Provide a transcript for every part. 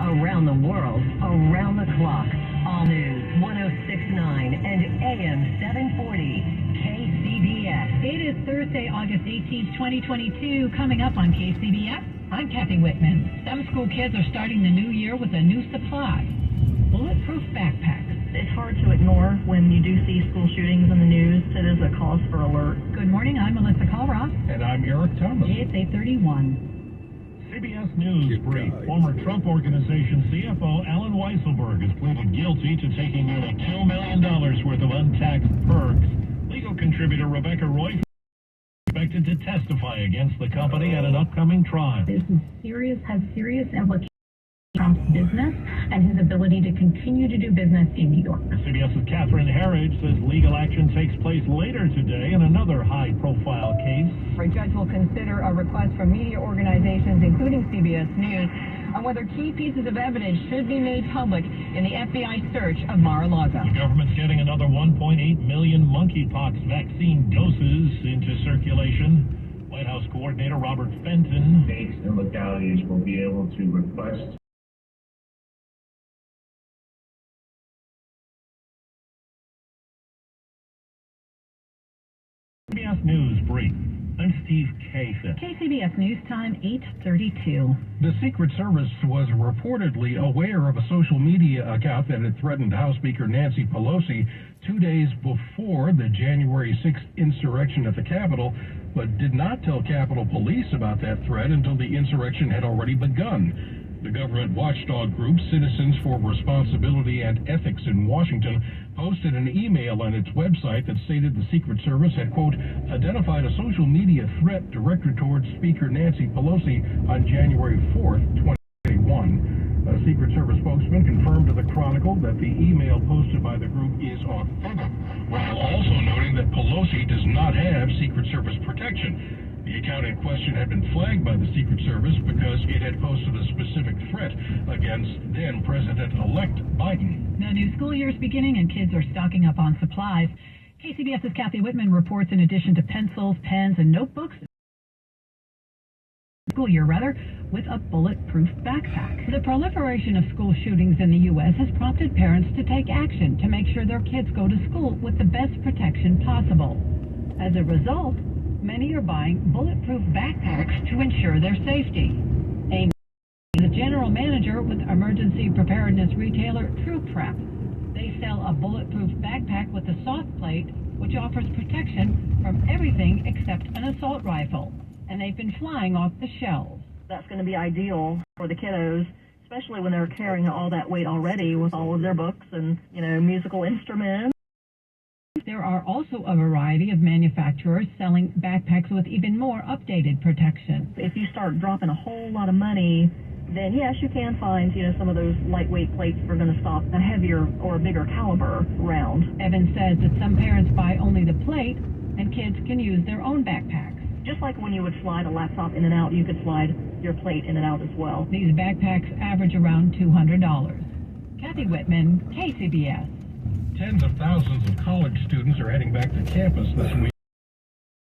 around the world, around the clock. All news, 106.9 and AM 740, KCBS. It is Thursday, August 18th, 2022. Coming up on KCBS, I'm Kathy Whitman. Some school kids are starting the new year with a new supply: bulletproof backpacks. It's hard to ignore when you do see school shootings in the news. It is a cause for alert. Good morning, I'm Melissa Colross. And I'm Eric Thomas. It's 8:31. CBS News brief. Former Trump Organization CFO Alan Weisselberg has pleaded guilty to taking nearly $2 million worth of untaxed perks. Legal contributor Rebecca Roy is expected to testify against the company at an upcoming trial. This is has serious implications for Trump's business and his ability to continue to do business in New York. CBS's Catherine Herridge says legal action takes place later today in another high-profile case. A judge will consider a request from media organizations, including CBS News, on whether key pieces of evidence should be made public in the FBI search of Mar-a-Lago. The government's getting another 1.8 million monkeypox vaccine doses into circulation. White House Coordinator Robert Fenton. States and localities will be able to request CBS News brief. I'm Steve Kasich. KCBS News Time, 8:32. The Secret Service was reportedly aware of a social media account that had threatened House Speaker Nancy Pelosi 2 days before the January 6th insurrection at the Capitol, but did not tell Capitol Police about that threat until the insurrection had already begun. The government watchdog group Citizens for Responsibility and Ethics in Washington posted an email on its website that stated the Secret Service had, quote, identified a social media threat directed towards Speaker Nancy Pelosi on January 4th, 2021. A Secret Service spokesman confirmed to the Chronicle that the email posted by the group is authentic, while also noting that Pelosi does not have Secret Service protection. The account in question had been flagged by the Secret Service because it had posted a specific threat against then-President-elect Biden. The new school year is beginning and kids are stocking up on supplies. KCBS's Kathy Whitman reports in addition to pencils, pens, and notebooks, with a bulletproof backpack. The proliferation of school shootings in the U.S. has prompted parents to take action to make sure their kids go to school with the best protection possible. As a result, many are buying bulletproof backpacks to ensure their safety. Amy is the general manager with emergency preparedness retailer True Prep. They sell a bulletproof backpack with a soft plate, which offers protection from everything except an assault rifle. And they've been flying off the shelves. That's going to be ideal for the kiddos, especially when they're carrying all that weight already with all of their books and, musical instruments. There are also a variety of manufacturers selling backpacks with even more updated protection. If you start dropping a whole lot of money, then yes, you can find, some of those lightweight plates that are going to stop a heavier or a bigger caliber round. Evans says that some parents buy only the plate and kids can use their own backpacks. Just like when you would slide a laptop in and out, you could slide your plate in and out as well. These backpacks average around $200. Kathy Whitman, KCBS. Tens of thousands of college students are heading back to campus this week.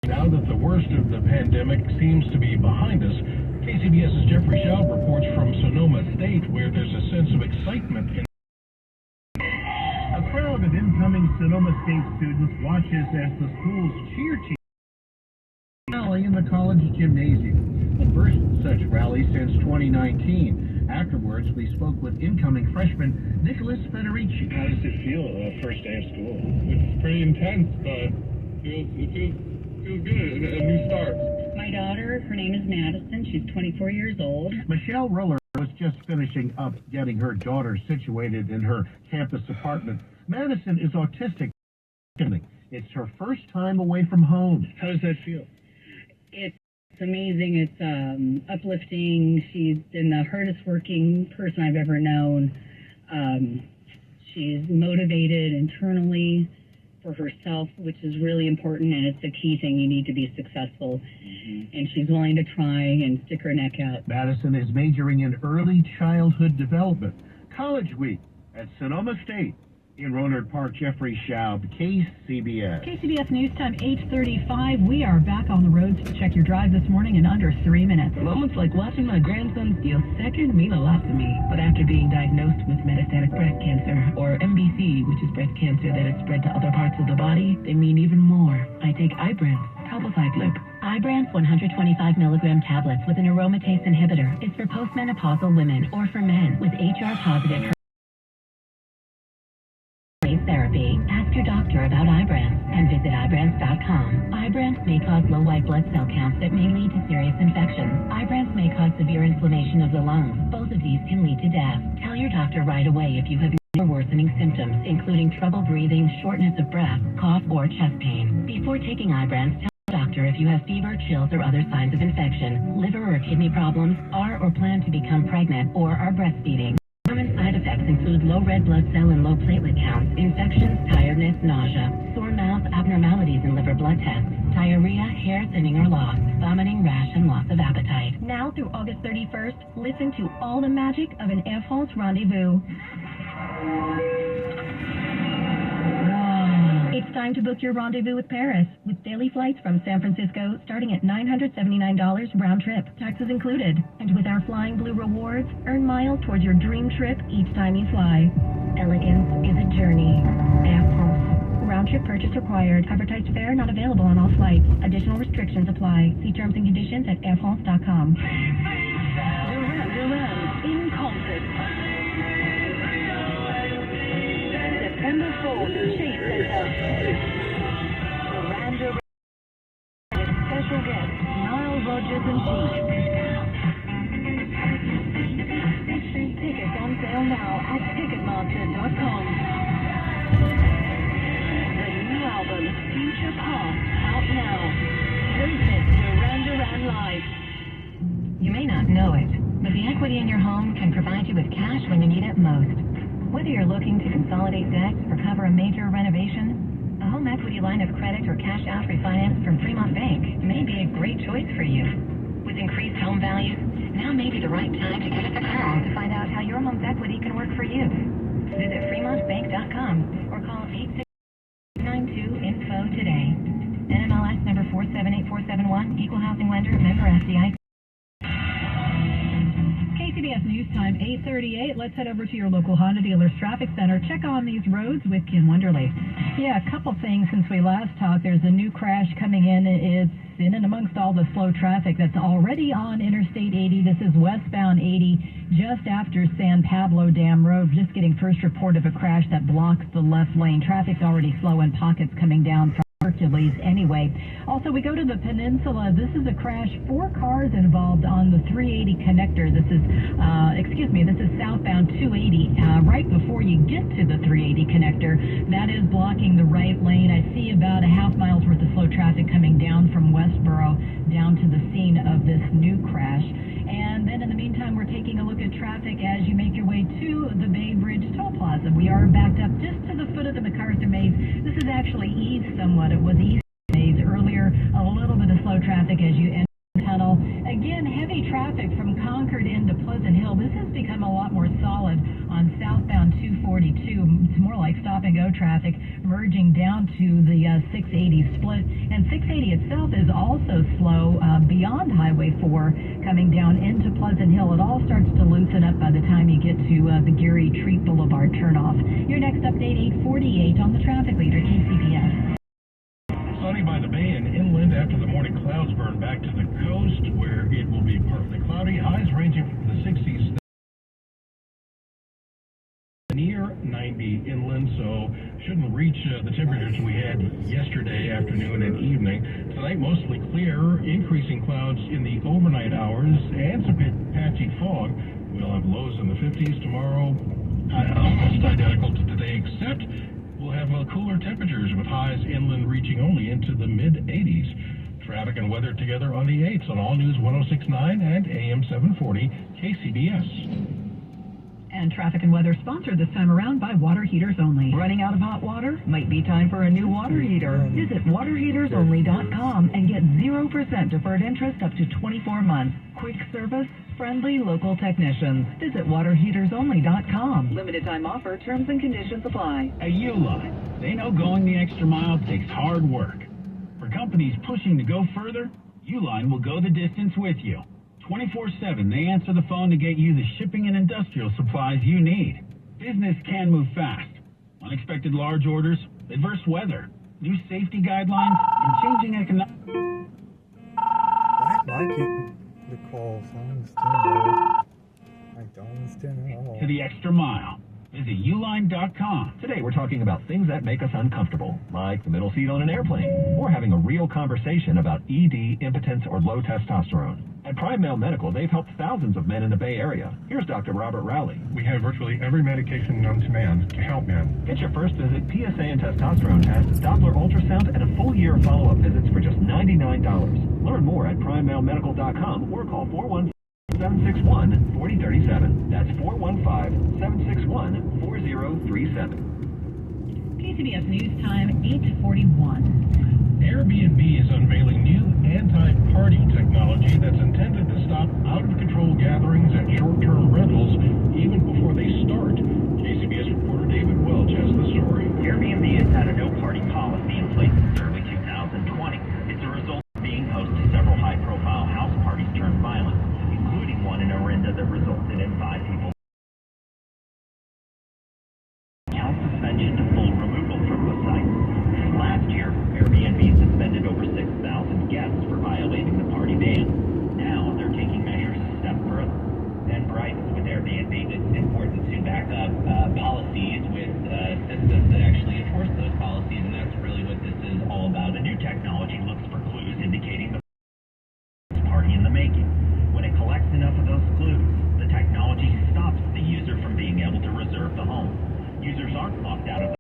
Now that the worst of the pandemic seems to be behind us, KCBS's Jeffrey Schaub reports from Sonoma State, where there's a sense of excitement. A crowd of incoming Sonoma State students watches as the school's cheer team rally in the college gymnasium. The first such rally since 2019. Afterwards, we spoke with incoming freshman Nicholas Federici. How does it feel, first day of school? It's pretty intense, but it feels good, a new start. My daughter, her name is Madison. She's 24 years old. Michelle Riller was just finishing up getting her daughter situated in her campus apartment. Madison is autistic. It's her first time away from home. How does that feel? It's amazing. It's uplifting. She's been the hardest working person I've ever known. She's motivated internally for herself, which is really important, and it's the key thing. You need to be successful. And she's willing to try and stick her neck out. Madison is majoring in early childhood development. College week at Sonoma State. In Rohnert Park, Jeffrey Schaub, KCBS. KCBS News Time 8:35. We are back on the roads to check your drive this morning in under 3 minutes. Moments like watching my grandson steal second mean a lot to me. But after being diagnosed with metastatic breast cancer, or MBC, which is breast cancer that has spread to other parts of the body, they mean even more. I take Ibrance, Palbocide Loop. Ibrance 125 milligram tablets with an aromatase inhibitor is for postmenopausal women or for men with HR-positive therapy. Ask your doctor about Ibrance and visit Ibrance.com. Ibrance may cause low white blood cell counts that may lead to serious infections. Ibrance may cause severe inflammation of the lungs. Both of these can lead to death. Tell your doctor right away if you have worsening symptoms, including trouble breathing, shortness of breath, cough, or chest pain. Before taking Ibrance, tell your doctor if you have fever, chills, or other signs of infection, liver or kidney problems, are or plan to become pregnant, or are breastfeeding. Common side effects include low red blood cell and low platelet counts, infections, tiredness, nausea, sore mouth, abnormalities in liver blood tests, diarrhea, hair thinning or loss, vomiting, rash, and loss of appetite. Now through August 31st, listen to all the magic of an Air France rendezvous. It's time to book your rendezvous with Paris, with daily flights from San Francisco starting at $979 round trip, taxes included. And with our Flying Blue rewards, earn miles towards your dream trip each time you fly. Elegance is a journey. Air France. Round trip purchase required. Advertised fare not available on all flights. Additional restrictions apply. See terms and conditions at airfrance.com. In concert. September 4th, Chase Center. Duran Duran with special guests Nile Rodgers and Chic. Tickets on sale now at Ticketmaster.com. The new album, Future Past, out now. Don't miss Duran Duran live. You may not know it, but the equity in your home can provide you with cash when you need it most. Whether you're looking to consolidate debts or cover a major renovation, a home equity line of credit or cash out refinance from Fremont Bank may be a great choice for you. With increased home values, now may be the right time to give us a call to find out how your home's equity can work for you. Visit fremontbank.com or call 862-info today. NMLS number 478471, Equal Housing Lender, member FDIC. KCBS News Time 8:38. Let's head over to your local Honda dealer's traffic center. Check on these roads with Kim Wonderly. Yeah, a couple things since we last talked. There's a new crash coming in. It's in and amongst all the slow traffic that's already on Interstate 80. This is westbound 80, just after San Pablo Dam Road. Just getting first report of a crash that blocks the left lane. Traffic's already slow in pockets coming down from Hercules anyway. Also, we go to the peninsula. This is a crash. 4 cars involved on the 380 connector. This is southbound 280. Right before you get to the 380 connector, that is blocking the right lane. I see about a half mile's worth of slow traffic coming down from Westboro down to the scene of this new crash. And then in the meantime, we're taking a look at traffic as you make your way to the Bay Bridge Toll Plaza. We are backed up just to the foot of the MacArthur Maze. This is actually eased somewhat. It was east Maze earlier. A little bit of slow traffic as you enter the tunnel. Again, heavy traffic from Concord into Pleasant Hill. This has become a lot more solid on southbound 242. It's more like stop-and-go traffic merging down to the 680 split. And 680 itself is also slow beyond Highway 4 coming down into Pleasant Hill. It all starts to loosen up by the time you get to the Geary Treat Boulevard turnoff. Your next update, 8:48 on the traffic leader, KCBS. Sunny by the bay and inland after the morning clouds burn back to the coast where it will be partly cloudy. Highs ranging from the 60s near 90 inland, so shouldn't reach the temperatures we had yesterday afternoon and evening. Tonight mostly clear, increasing clouds in the overnight hours and some patchy fog. We'll have lows in the 50s tomorrow, almost identical to today, except we'll have cooler temperatures with highs inland reaching only into the mid-80s. Traffic and weather together on the 8s on All News 106.9 and AM 740 KCBS. And traffic and weather sponsored this time around by Water Heaters Only. Running out of hot water? Might be time for a new water heater. Visit waterheatersonly.com and get 0% deferred interest up to 24 months. Quick service, friendly local technicians. Visit waterheatersonly.com. Limited time offer, terms and conditions apply. At Uline, they know going the extra mile takes hard work. For companies pushing to go further, Uline will go the distance with you. 24/7, they answer the phone to get you the shipping and industrial supplies you need. Business can move fast. Unexpected large orders, adverse weather, new safety guidelines, and changing economic... Why can't the calls? I don't understand at all. To the extra mile. Visit uline.com. Today we're talking about things that make us uncomfortable, like the middle seat on an airplane, or having a real conversation about ED, impotence, or low testosterone. At Prime Male Medical, they've helped thousands of men in the Bay Area. Here's Dr. Robert Rowley. We have virtually every medication known to man to help men. Get your first visit, PSA and testosterone test, Doppler ultrasound, and a full year of follow-up visits for just $99. Learn more at PrimeMaleMedical.com or call 415-761-4037. That's 415-761-4037. KCBS News Time, 8:41. Airbnb is unveiling new anti-party technology that's intended to stop out-of-control gatherings and short-term rentals even before they start. KCBS reporter David Welch has the story. Airbnb has had a no-party policy in place since early 2020. It's a result of being host to several high-profile house parties turned violent, including one in Orinda that resulted in 5 people. House suspension to full removal from the site. Last year, Airbnb suspended over 6,000 guests for violating the party ban. Now they're taking measures a step further. Ben Bright with Airbnb. It's important to back up policies with systems that actually enforce those policies, and that's really what this is all about. A new technology looks for clues indicating the party in the making. When it collects enough of those clues, the technology stops the user from being able to reserve the home. Users aren't locked out of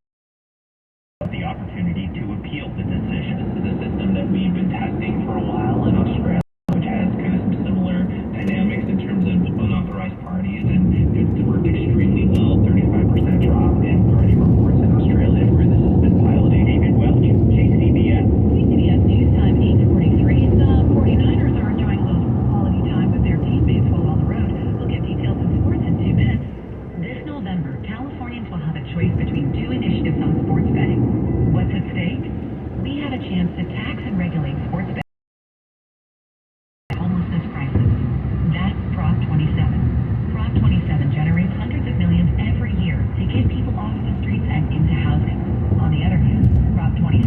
the opportunity to appeal the decision. This is a system that we've been testing for a while in Australia, which has kind of some similar dynamics in terms of unauthorized parties, and it's worked extremely well. 35% drop in party reports in Australia where this has been piloted. David Welch, KCBS. KCBS News Time, 8:43. The 49ers are enjoying a little quality time with their teammates while on the road. We'll get details in sports in 2 minutes. This November, Californians will have a choice between 2 initiatives on sports betting. What's at stake? We have a chance to tax and regulate sports betting. Homelessness crisis. That's Prop 27. Prop 27 generates hundreds of millions every year to get people off the streets and into housing. On the other hand, Prop 26,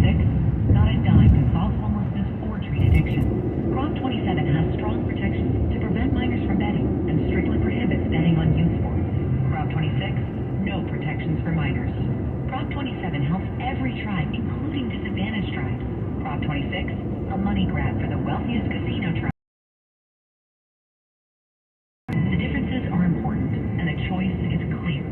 not a dime to solve homelessness or treat addiction. Prop 27 has strong protections to prevent minors from betting and strictly prohibits betting on youth sports. Prop 26, no protections for minors. Prop 27 helps every tribe, including disadvantaged tribes. Prop 26, a money grab for the wealthiest casino tribe. The differences are important, and the choice is clear.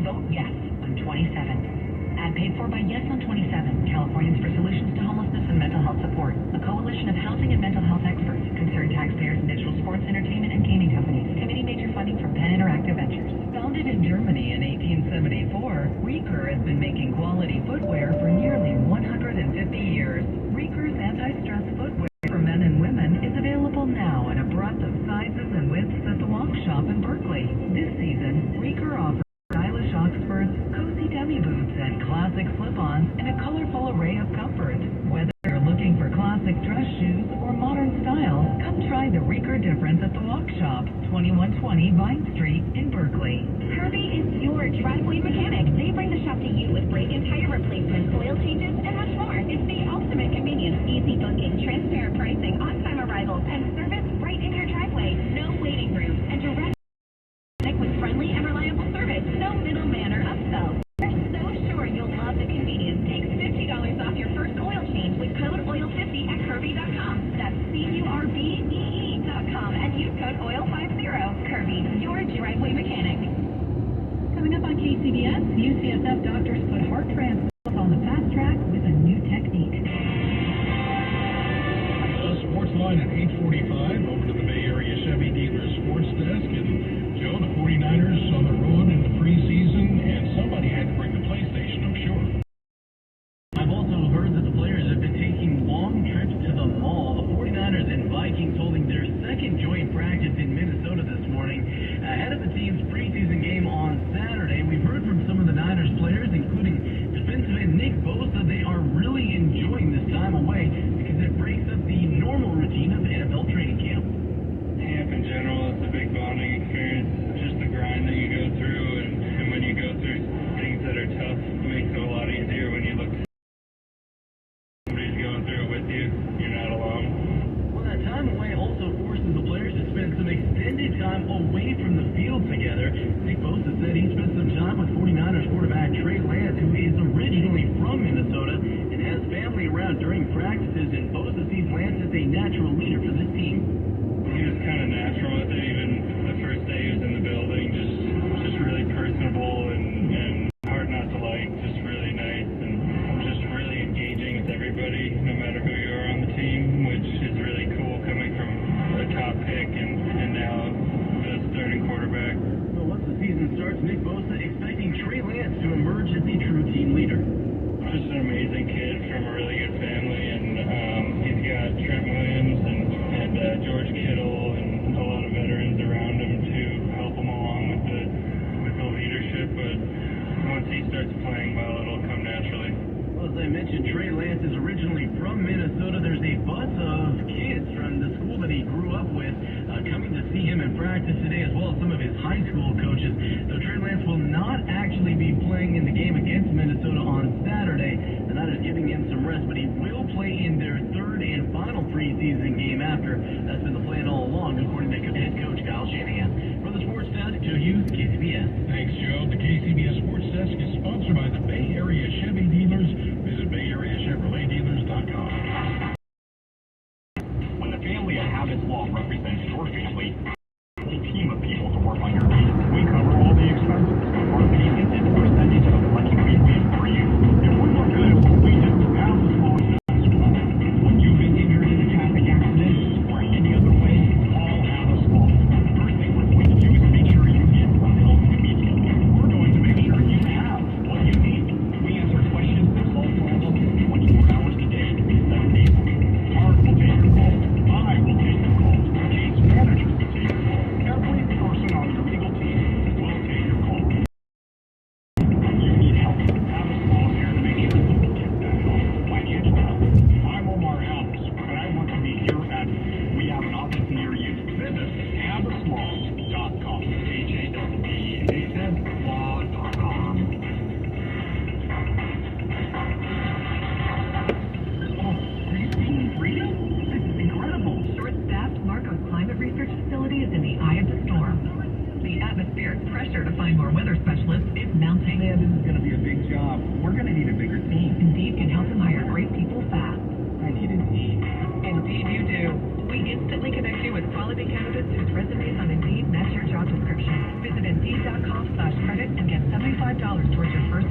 Vote yes on 27. Ad paid for by Yes on 27, Californians for Solutions to Homelessness and Mental Health Support, a coalition of housing and mental health experts, concerned taxpayers, and digital sports, entertainment, and gaming companies. Committee major funding from Penn Interactive Ventures. Founded in Germany in 1874, Rieker has been making quality footwear for nearly 150 years. Rieker's anti-stress footwear for men and women is available now in a breadth of sizes and widths at the Walk Shop in Berkeley. This season, Rieker offers stylish Oxfords, cozy demi boots, and classic slip-ons in a colorful array of comfort. Whether you're looking for classic dress shoes or modern style, come try the Rieker difference at the Walk Shop, 2120 Vine Street in Berkeley. Kirby is your driveway mechanic. They bring the shop to you with brake and tire replacements, oil changes, and much more. It's the ultimate convenience. Easy booking, transparent pricing, on-time arrivals, and service right in your driveway. No waiting rooms, and direct with friendly and reliable service. No middleman or upsell. We're so sure you'll love the convenience. Take $50 off your first oil change with code OIL50 at Kirby.com. That's CURBEE.com and use code OIL50. Kirby, your driveway mechanic. Coming up on KCBS, UCSF doctors put heart transplants on the fast track with a new technique. Sports line at 8:45. Over to the Bay Area Chevy Dealer Sports Desk. And Joe, the 49ers on the road in the practices, and Bosa sees Lance as a natural leader for this team. He was kind of natural with it, even the first day he was in the building, just really personable and hard not to like, just really nice, and just really engaging with everybody, no matter who you are on the team, which is really cool coming from a top pick and now the starting quarterback. Well, once the season starts, Nick Bosa expecting Trey Lance to emerge as the true team leader. Just an amazing kid from a really good family, and he's got Trent Williams and George Kittle and a lot of veterans around him to help him along with the leadership, but once he starts playing well, it'll come naturally. Well, as I mentioned, Trey Lance is originally from Minnesota. There's a bus of kids from the school that he grew up with coming to see him in practice today, as well as some of his high school coaches. So Trey Lance will not actually be playing in the game against Minnesota on Saturday, and that is giving him some rest, but he will play in their third and final preseason game after. That's been the plan all along, according to head coach Kyle Shanahan. For the Sports Desk, Joe Hughes, KCBS. Thanks, Joe. The KCBS Sports Desk is sponsored by the Bay Area Chevy Dealers. Visit BayAreaChevroletDealers.com. When the family at Habits Law represents your family, a team of people to work on your case. We cover all the expenses. Our payment is a percentage of what we pay for you. If we're no good at what we do, Habits Law is when you've been injured in a traffic accident or any other way, call Habits Law. First thing we're going to do is make sure you get some help immediately. We're going to make sure you have what you need. We answer questions and solve problems 24 hours a day, 7 days a week. Mark will take your call. I will take your call. Case managers will take your call. Every person on your legal team will take your call. You need help. Habits Law is here to make sure that you get that help. Financial help. I'm Omar Habits, but I want to be here at we have an office near you. Visit habitslaw.com. HABITSLaw.com. Are you seeing freedom? This is incredible. Short-staffed Marco's Climate Research Facility is in the eye of the storm. The atmospheric pressure to find more weather specialists is mounting. Man, this is going to be a big job. We're going to need a bigger team. Indeed can help him hire great people fast. I need Indeed. Indeed you do. We instantly connect you with quality candidates whose resumes on Indeed match your job description. Visit Indeed.com/credit and get $75 towards your first